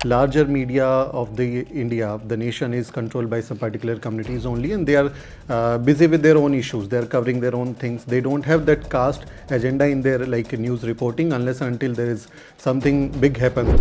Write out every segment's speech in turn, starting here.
larger media of the India, the nation is controlled by some particular communities only, and they are busy with their own issues. They are covering their own things. They don't have that caste agenda in their like news reporting unless until there is something big happens.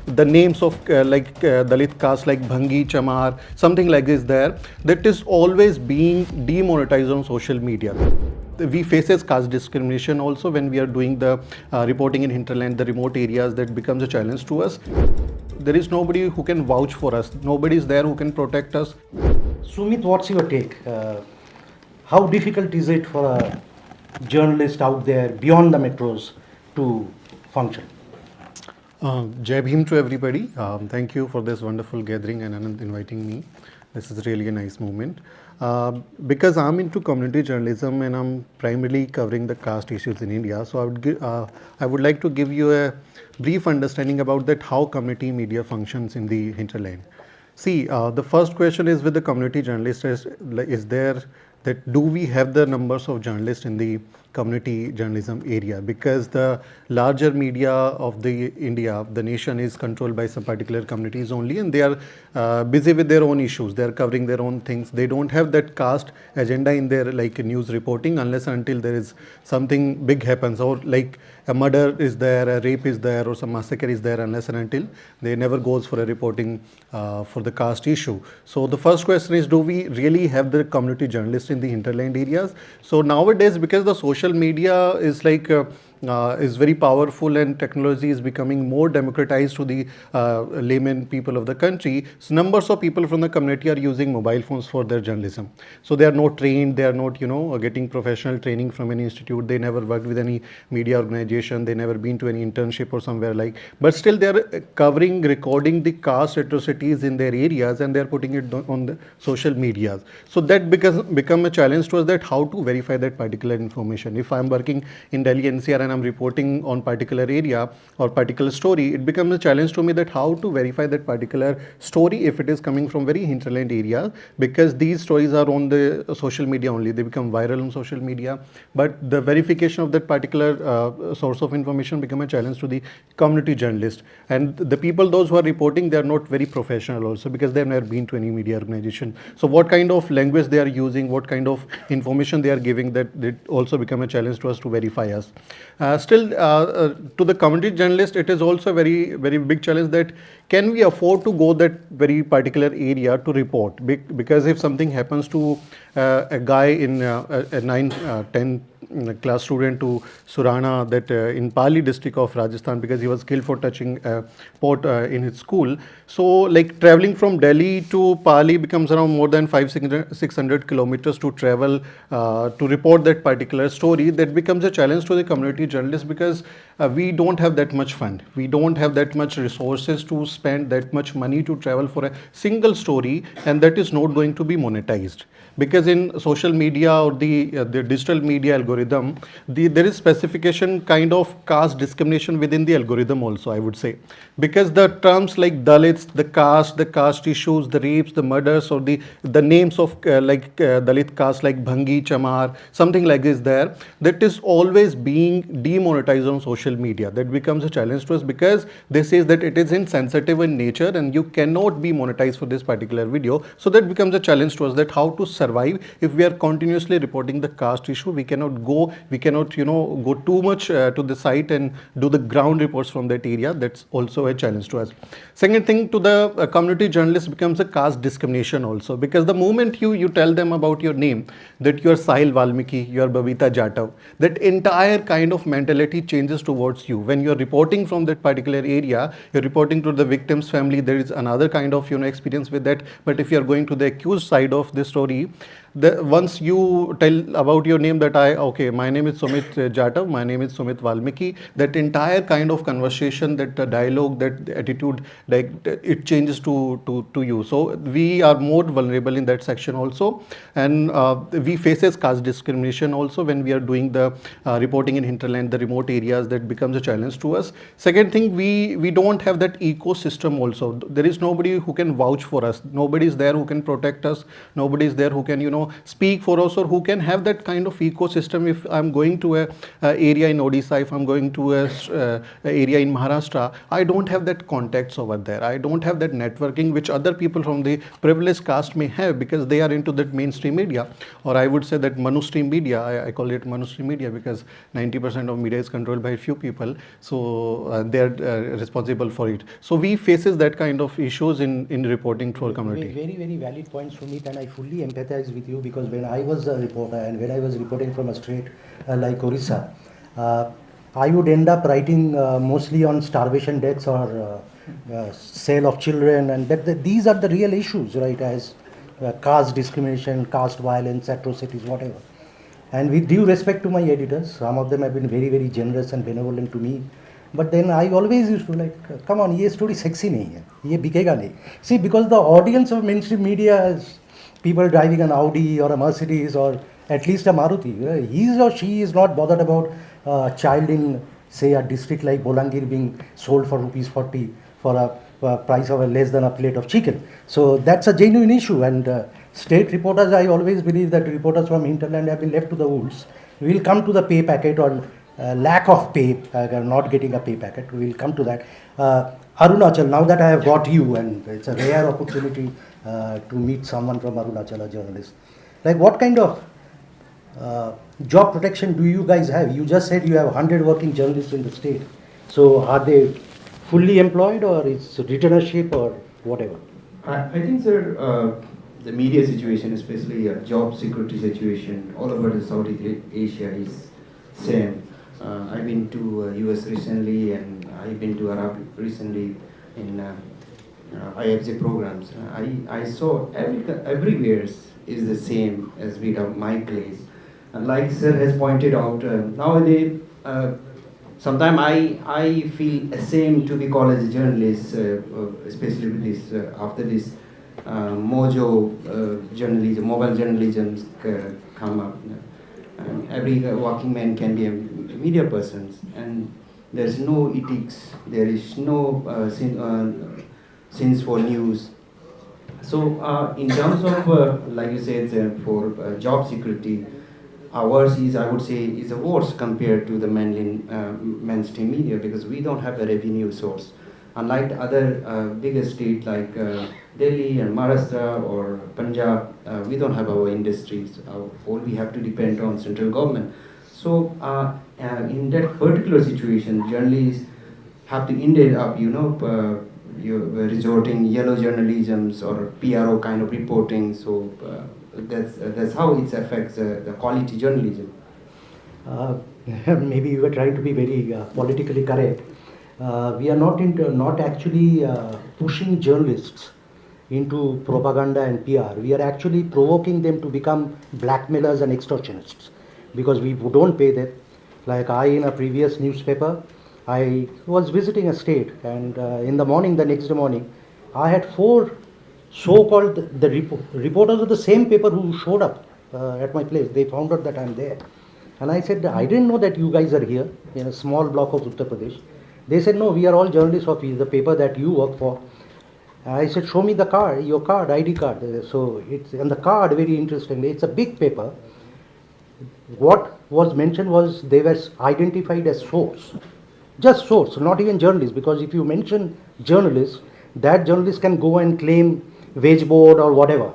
The names of Dalit caste like Bhangi, Chamar, something like this there, that is always being demonetized on social media. We faces caste discrimination also when we are doing the reporting in hinterland, the remote areas. That becomes a challenge to us. There is nobody who can vouch for us. Nobody is there who can protect us. Sumit, what's your take? How difficult is it for a journalist out there beyond the metros to function? Jai Bhim to everybody. Thank you for this wonderful gathering and Anand inviting me. This is really a nice moment. Because I'm into community journalism and I'm primarily covering the caste issues in India, so I would like to give you a brief understanding about that how community media functions in the hinterland. See, the first question is with the community journalist is there that do we have the numbers of journalists in the community journalism area, because the larger media of the India, the nation is controlled by some particular communities only, and they are busy with their own issues. They are covering their own things. They don't have that caste agenda in their like news reporting unless until there is something big happens, or like a murder is there, a rape is there, or some massacre is there, unless and until they never goes for a reporting for the caste issue. So the first question is, do we really have the community journalists in the hinterland areas? So nowadays, because the social media is like is very powerful and technology is becoming more democratized to the layman people of the country, so numbers of people from the community are using mobile phones for their journalism. So they are not trained, they are not getting professional training from any institute, they never worked with any media organization, they never been to any internship or somewhere like, but still they are covering, recording the caste atrocities in their areas, and they are putting it on the social medias. So that become a challenge to us, that how to verify that particular information. If I am working in Delhi NCR and I'm reporting on particular area or particular story, it becomes a challenge to me that how to verify that particular story if it is coming from very hinterland area, because these stories are on the social media only, they become viral on social media, but the verification of that particular source of information become a challenge to the community journalist. And the people, those who are reporting, they are not very professional also, because they have never been to any media organization. So what kind of language they are using, what kind of information they are giving, that it also become a challenge to us to verify us. Still, to the community journalist, it is also a very, very big challenge that can we afford to go that very particular area to report? Because if something happens to a guy in a 9, 10 class student to Surana, that in Pali district of Rajasthan, because he was killed for touching a pot in his school. So like traveling from Delhi to Pali becomes around more than 500-600 kilometers to travel to report that particular story. That becomes a challenge to the community journalists, because we don't have that much fund, we don't have that much resources to spend that much money to travel for a single story, and that is not going to be monetized. Because in social media or the digital media algorithm, there is specification kind of caste discrimination within the algorithm also, I would say, because the terms like Dalits, the caste issues, the rapes, the murders, or the names of Dalit caste like Bhangi, Chamar, something like this there, that is always being demonetized on social media. That becomes a challenge to us, because they say that it is insensitive in nature and you cannot be monetized for this particular video. So that becomes a challenge to us, that how to survive if we are continuously reporting the caste issue. We cannot go too much to the site and do the ground reports from that area. That's also a challenge to us. Second thing, to the community journalist becomes a caste discrimination also, because the moment you tell them about your name, that you are Sahil Valmiki, you are Babita Jatav, that entire kind of mentality changes towards you. When you are reporting from that particular area, you're reporting to the victim's family, there is another kind of experience with that. But if you are going to the accused side of the story, once you tell about your name, that my name is Sumit Jatav, my name is Sumit Valmiki, that entire kind of conversation, that dialogue, that attitude, like it changes to you. So we are more vulnerable in that section also, and we faces caste discrimination also when we are doing the reporting in hinterland, the remote areas. That that becomes a challenge to us. Second thing, we don't have that ecosystem also. There is nobody who can vouch for us. Nobody is there who can protect us. Nobody is there who can, speak for us, or who can have that kind of ecosystem. If I'm going to a area in Odisha, if I'm going to a area in Maharashtra, I don't have that contacts over there. I don't have that networking which other people from the privileged caste may have, because they are into that mainstream media, or I would say that monostream media. I call it monostream media because 90% of media is controlled by a few people, so they are responsible for it. So we faces that kind of issues in reporting to our community. Very, very valid point, Sumit, and I fully empathize with you, because when I was a reporter and when I was reporting from a state like Orissa, I would end up writing mostly on starvation deaths or sale of children, and these are the real issues, right, as caste discrimination, caste violence, atrocities, whatever. And with due respect to my editors, some of them have been very, very generous and benevolent to me. But then I always used to like, come on, ये story sexy नहीं है, ये बिकेगा नहीं. See, because the audience of mainstream media is people driving an Audi or a Mercedes or at least a Maruti. Right? He or she is not bothered about a child in, say, a district like Bolangir being sold for rupees 40 for a price of less than a plate of chicken. So that's a genuine issue. And state reporters, I always believe that reporters from hinterland have been left to the wolves. We will come to the pay packet or lack of pay, not getting a pay packet. We will come to that. Arunachal, now that I have got you, and it's a rare opportunity to meet someone from Arunachal, a journalist. Like, what kind of job protection do you guys have? You just said you have 100 working journalists in the state. So are they fully employed, or it's returnership or whatever? I think, sir, the media situation, especially job security situation, all over the Southeast Asia is same. I've been to US recently, and I've been to Arab recently in IFSC programs. I saw everywhere is the same as we have my place. And like sir has pointed out, nowadays, sometimes I feel ashamed to be called as a journalist, especially with this after this mojo journalism, mobile journalism come up. Every working man can be a media person, and there's no ethics, there is no sense for news. So in terms of, like you said, for job security, ours is, I would say, is a worse compared to the mainstream media, because we don't have a revenue source. Unlike other bigger states like Delhi and Maharashtra or Punjab, we don't have our industries. All we have to depend on central government. So in that particular situation, journalists have to end up, you're resorting yellow journalisms or PRO kind of reporting. So that's how it affects the quality journalism. Maybe you were trying to be very politically correct. We are not actually pushing journalists into propaganda and PR. We are actually provoking them to become blackmailers and extortionists, because we don't pay them. Like in a previous newspaper, I was visiting a state, and in the morning, the next morning, I had 4 so-called reporters of the same paper who showed up at my place. They found out that I'm there. And I said, I didn't know that you guys are here in a small block of Uttar Pradesh. They said, no, we are all journalists of the paper that you work for. I said, show me the card, your card, ID card. So it's on the card, very interestingly, it's a big paper. What was mentioned was they were identified as source. Just source, not even journalists, because if you mention journalists, that journalist can go and claim wage board or whatever.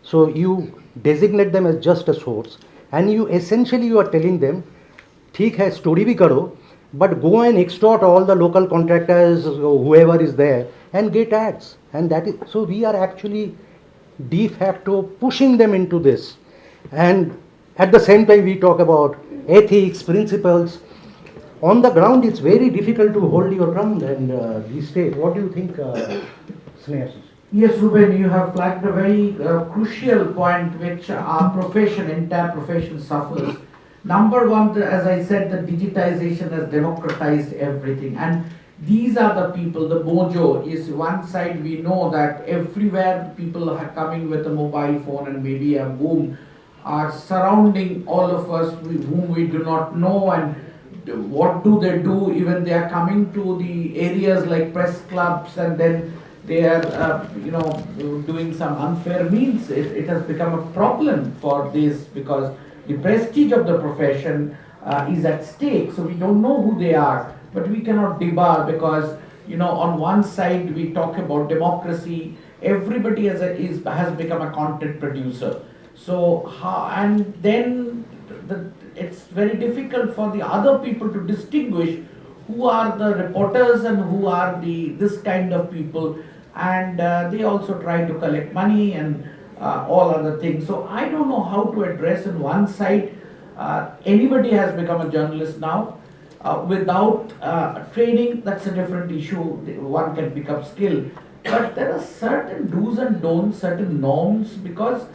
So you designate them as just a source, and you essentially are telling them, ठीक है, story भी करो, but go and extort all the local contractors, whoever is there, and get ads. And that is, so we are actually de facto pushing them into this. And at the same time, we talk about ethics, principles. On the ground, it's very difficult to hold your ground and be straight. What do you think, Sneha? Yes, Ruben, you have flagged a very crucial point which our profession, entire profession suffers. Number one, as I said, the digitization has democratized everything, and these are the people. The mojo is one side. We know that everywhere people are coming with a mobile phone and maybe a boom are surrounding all of us whom we do not know, and what do they do? Even they are coming to the areas like press clubs, and then they are, doing some unfair means. It has become a problem for this because the prestige of the profession is at stake. So we don't know who they are, but we cannot debar because, on one side we talk about democracy. Everybody has become a content producer. So and then it's very difficult for the other people to distinguish who are the reporters and who are this kind of people, and they also try to collect money and all other things. So I don't know how to address. On one side, anybody has become a journalist now. Without training, that's a different issue. One can pick up skill, but there are certain do's and don'ts, certain norms, because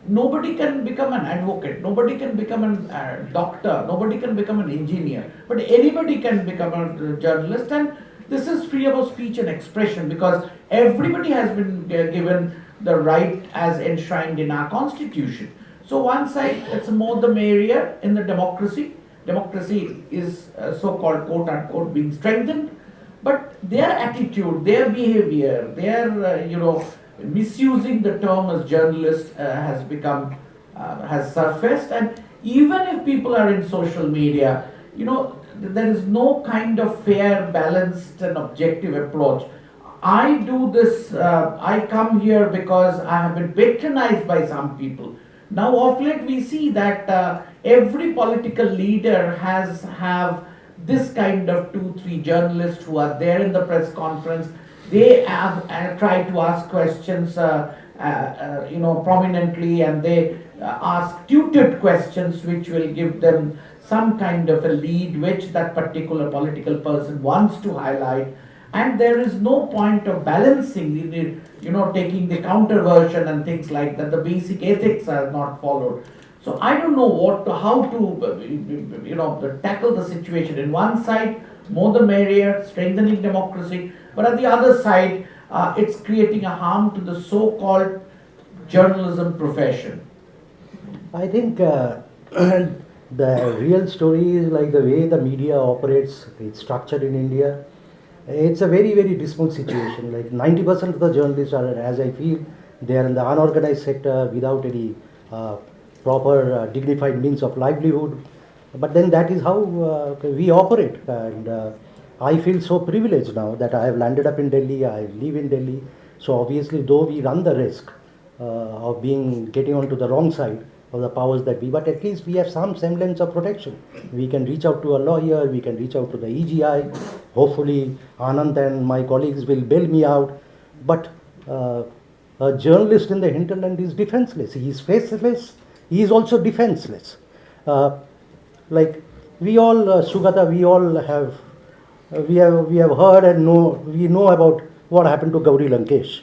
nobody can become an advocate, nobody can become a doctor, nobody can become an engineer, but anybody can become a journalist. And this is freedom of speech and expression, because everybody has been given the right as enshrined in our constitution. So one side, it's more the merrier in the democracy. Democracy is so-called quote unquote being strengthened, but their attitude, their behavior, their misusing the term as journalist has surfaced. And even if people are in social media, there is no kind of fair, balanced and objective approach. I do this, I come here because I have been patronized by some people. Now of late we see that every political leader have this kind of 2-3 journalists who are there in the press conference. They have tried to ask questions prominently, and they ask tutored questions which will give them some kind of a lead which that particular political person wants to highlight. And there is no point of balancing, taking the counter version and things like that. The basic ethics are not followed. So I don't know how to tackle the situation. In one side, more the merrier, strengthening democracy, but at the other side, it's creating a harm to the so-called journalism profession. I think the real story is like the way the media operates, it's structured in India. It's a very, very dismal situation. Like 90% of the journalists are, as I feel, they are in the unorganized sector without any proper dignified means of livelihood. But then that is how we operate. And I feel so privileged now that I have landed up in Delhi, I live in Delhi. So obviously, though we run the risk of getting onto the wrong side of the powers that be, but at least we have some semblance of protection. We can reach out to a lawyer, we can reach out to the EGI. Hopefully, Anand and my colleagues will bail me out. But a journalist in the hinterland is defenseless. He is faceless. He is also defenseless. Like we all, Sugata, we have heard and we know about what happened to Gauri Lankesh.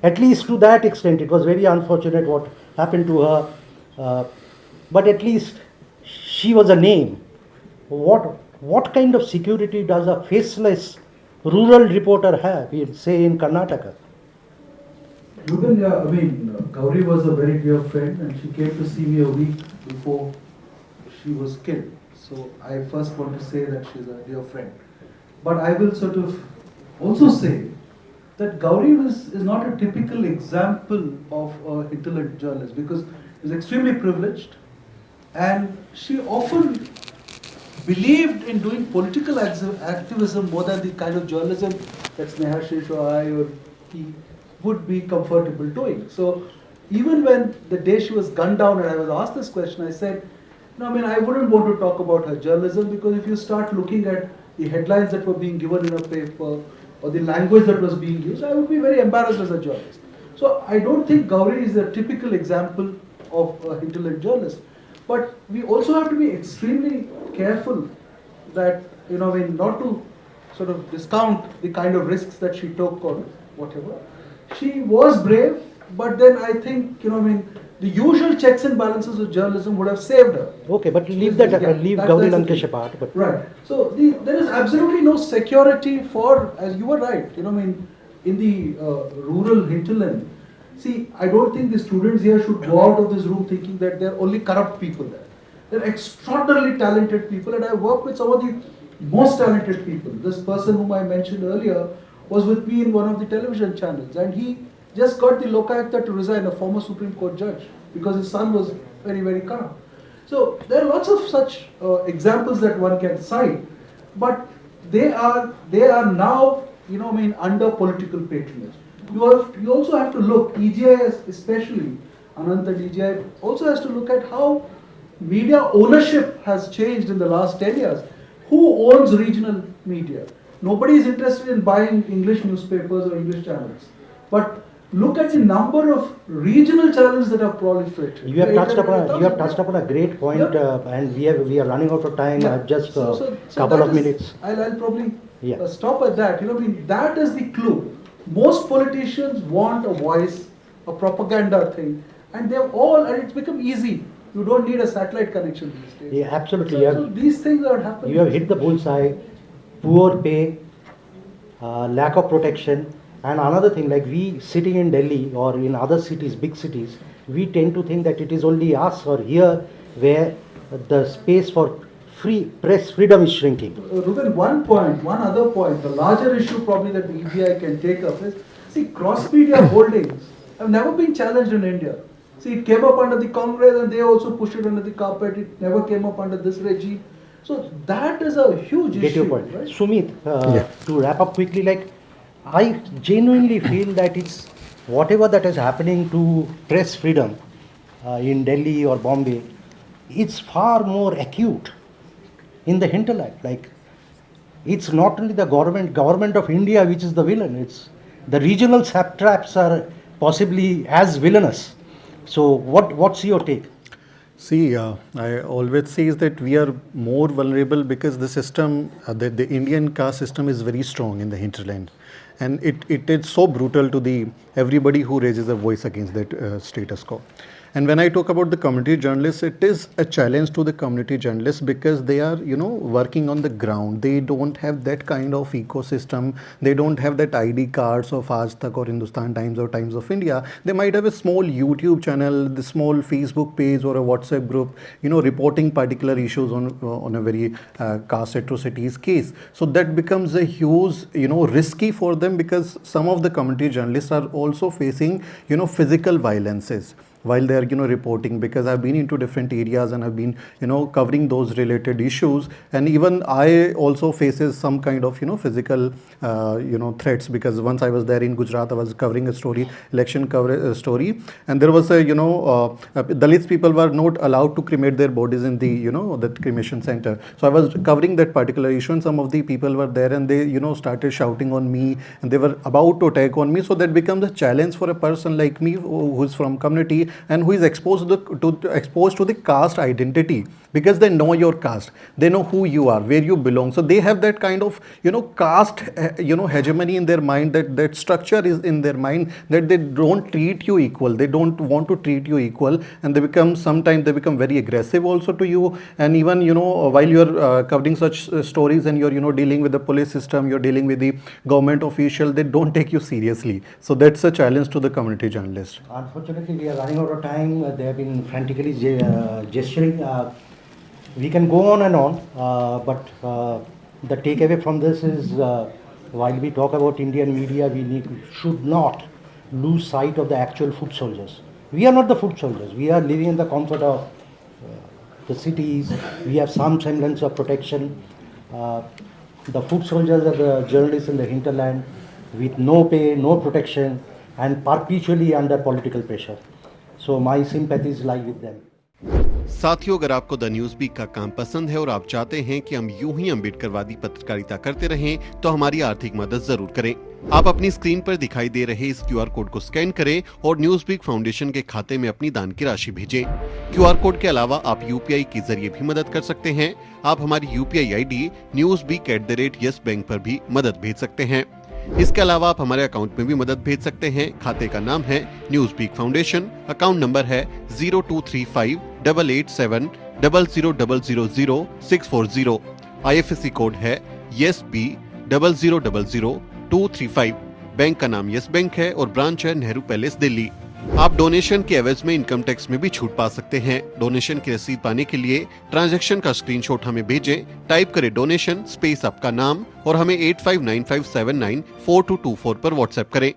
At least to that extent, it was very unfortunate what happened to her. But at least she was a name. What kind of security does a faceless rural reporter have, say in Karnataka? Gauri was a very dear friend, and she came to see me a week before she was killed. So I first want to say that she's a dear friend. But I will sort of also say that Gauri is not a typical example of a hinterland journalist, because she was extremely privileged, and she often believed in doing political activism more than the kind of journalism that Sneha or I or he would be comfortable doing. So even when the day she was gunned down and I was asked this question, I said, I wouldn't want to talk about her journalism, because if you start looking at the headlines that were being given in a paper or the language that was being used, I would be very embarrassed as a journalist. So I don't think Gauri is a typical example of a hinterland journalist. But we also have to be extremely careful that, not to sort of discount the kind of risks that she took or whatever. She was brave, but then I think, the usual checks and balances of journalism would have saved her. Okay, but leave Gauri Lankesh apart. But right. So there is absolutely no security for, as you were right, in the rural hinterland. See, I don't think the students here should go out of this room thinking that there are only corrupt people there. They're extraordinarily talented people, and I work with some of the most talented people. This person whom I mentioned earlier was with me in one of the television channels, and he just got the Lokayukta to resign, a former Supreme Court judge, because his son was very, very calm. So there are lots of such examples that one can cite, but they are now, under political patronage. You also have to look, EGI especially, Anant and EGI also has to look at how media ownership has changed in the last 10 years. Who owns regional media? Nobody is interested in buying English newspapers or English channels. But look at the number of regional channels that have proliferated. You have touched upon a great point, and we are running out of time. Yeah. Just So couple of minutes. I'll probably Yeah. stop at that. That is the clue. Most politicians want a voice, a propaganda thing, and it's become easy. You don't need a satellite connection these days. Yeah, absolutely. So these things are happening. You have hit the bullseye. Poor pay, lack of protection, and another thing, like we sitting in Delhi or in other cities, big cities, we tend to think that it is only us or here where the space for free press freedom is shrinking. Ruben, one other point, the larger issue probably that the EBI can take up is, see, cross-media holdings have never been challenged in India. See, it came up under the Congress and they also pushed it under the carpet. It never came up under this regime. So that is a huge issue. Get your point. Right? Sumit, to wrap up quickly, I genuinely feel that it's whatever that is happening to press freedom in Delhi or Bombay, it's far more acute in the hinterland. It's not only the government of India which is the villain, it's the regional satraps are possibly as villainous. So what's your take? See, I always say is that we are more vulnerable because the system, the Indian caste system is very strong in the hinterland, and it is so brutal to everybody who raises a voice against that status quo. And when I talk about the community journalists, it is a challenge to the community journalists because they are, working on the ground. They don't have that kind of ecosystem. They don't have that ID cards of Aaj Tak or Hindustan Times or Times of India. They might have a small YouTube channel, the small Facebook page or a WhatsApp group, reporting particular issues on a very caste atrocities case. So that becomes a huge, risky for them because some of the community journalists are also facing, physical violences while they are reporting, because I've been into different areas and I've been covering those related issues, and even I also faces some kind of physical threats, because once I was there in Gujarat, I was covering a story, election story, and there was Dalits people were not allowed to cremate their bodies in the that cremation center. So I was covering that particular issue, and some of the people were there and they started shouting on me and they were about to attack on me. So that becomes a challenge for a person like me who is from community and who is exposed to the caste identity, because they know your caste, they know who you are, where you belong. So they have that kind of caste hegemony in their mind, that structure is in their mind, that they don't treat you equal, they don't want to treat you equal, and sometimes they become very aggressive also to you. And even while you're covering such stories and you're dealing with the police system, you're dealing with the government official, they don't take you seriously. So that's a challenge to the community journalist. Unfortunately, we are running out of time. They have been frantically gesturing. We can go on and on, but the takeaway from this is, while we talk about Indian media, should not lose sight of the actual foot soldiers. We are not the foot soldiers. We are living in the comfort of the cities. We have some semblance of protection. The foot soldiers are the journalists in the hinterland with no pay, no protection, and perpetually under political pressure. So my sympathies lie with them. साथियों, अगर आपको the news beak का काम पसंद है और आप चाहते हैं कि हम यूं ही अम्बेडकरवादी पत्रकारिता करते रहें, तो हमारी आर्थिक मदद जरूर करें। आप अपनी स्क्रीन पर दिखाई दे रहे इस क्यूआर कोड को स्कैन करें और न्यूज बीक फाउंडेशन के खाते में अपनी दान की राशि भेजें। क्यूआर कोड के अलावा आप यूपीआई के जरिए भी मदद कर सकते हैं। आप हमारी यूपीआई आईडी newsbeak@yesbank पर भी मदद भेज सकते हैं। इसके अलावा आप हमारे अकाउंट में भी मदद भेज सकते हैं। खाते का नाम है news beak foundation, account number है 02358870000640। IFSC कोड है YesB000235। बैंक का नाम येस बैंक है और ब्रांच है नेहरू पैलेस दिल्ली। आप डोनेशन के एवज में इनकम टैक्स में भी छूट पा सकते हैं। डोनेशन की रसीद पाने के लिए ट्रांजैक्शन का स्क्रीनशॉट हमें भेजें। टाइप करें डोनेशन स्पेस आपका नाम और हमें 8595794224 पर व्हाट्सएप करें।